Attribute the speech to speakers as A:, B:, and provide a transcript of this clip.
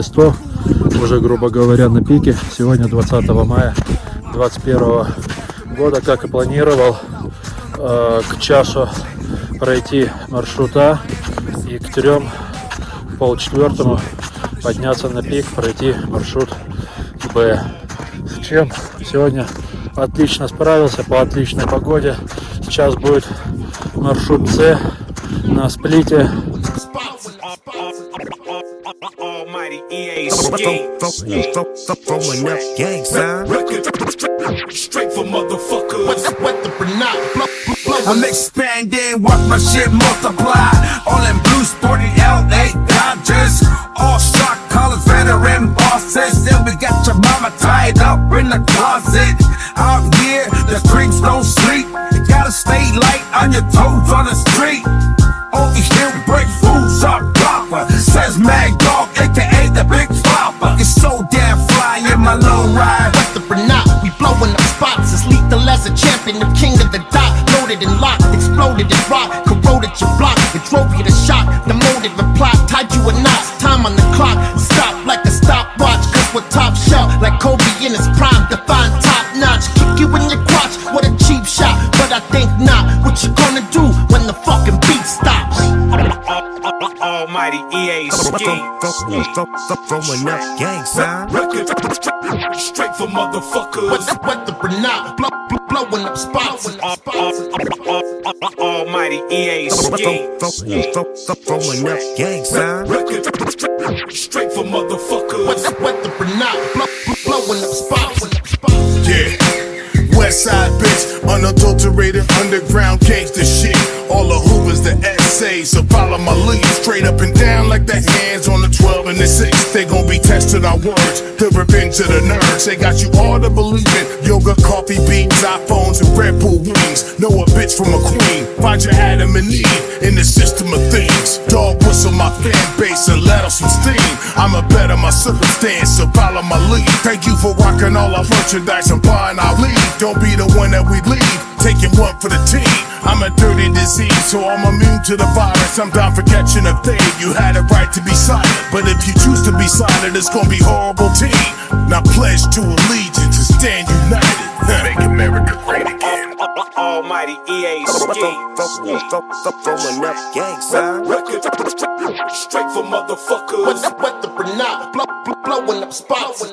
A: Эсто, уже, грубо говоря, на пике. Сегодня 20 мая 2021 года, как и планировал, к часу пройти маршрут А и к 3:30 подняться на пик, пройти маршрут Б. С чем сегодня отлично справился, по отличной погоде. Сейчас будет маршрут С на сплите.
B: I'm expanding, watch my shit multiply. All in blue, sporty LA Dodgers. All shot college veteran bosses. Then we got your mama tied up in the closet. Out here, the creeps don't sleep. You gotta stay light on your toes on the street. Over here, break fools up proper. Says Mag Dog, aka the Big Flopper. It's so damn fly in my low ride.
C: Whether or not we blowing up spots, it's lethal as a champion, the king of the dot. Loaded and locked, exploded and rock, corroded your block. It drove you to shock, the motive and plot tied you a knot. Time on the clock, stop like a stopwatch. Cause we're top shelf, like Kobe in his prime, define top notch. Kick you in your crotch, what a cheap shot. But I think not, what you gonna do when the fucking beat stops?
B: Almighty EA ski. Throwing up gang sign. Straight for motherfuckers.
C: Whether or not, blowing up spots.
B: Almighty EA ski. Throwing up gang sign. Straight for motherfuckers.
C: Whether or not, blowing up spots.
D: Yeah, West Side bitch, unadulterated underground gangster shit. All the Hoovers, the essays, so follow my lead. Straight up and down like the hands on the 12 and the 6. They gon' be testing our words, the revenge of the nerds. They got you all to believe in yoga, coffee beans, iPhones, and Red Bull wings. Know a bitch from a queen, find your Adam and Eve in the system of things. Dog whistle my fan base and let off some steam. I'm a better my circumstance, so follow my lead. Thank you for rocking all our merchandise and buying our lead. Don't be the one that we leave, taking one for the team. I'm a dirty disease, so I'm immune to the virus. I'm down for catching a thing. You had a right to be silent, but if you choose to be silent, it's gonna be horrible team. Now pledge to allegiance and stand united. Make America great again.
B: Almighty EA ski. Throwing up gang sign. Straight for motherfuckers.
C: Whether or not, blowing up spots.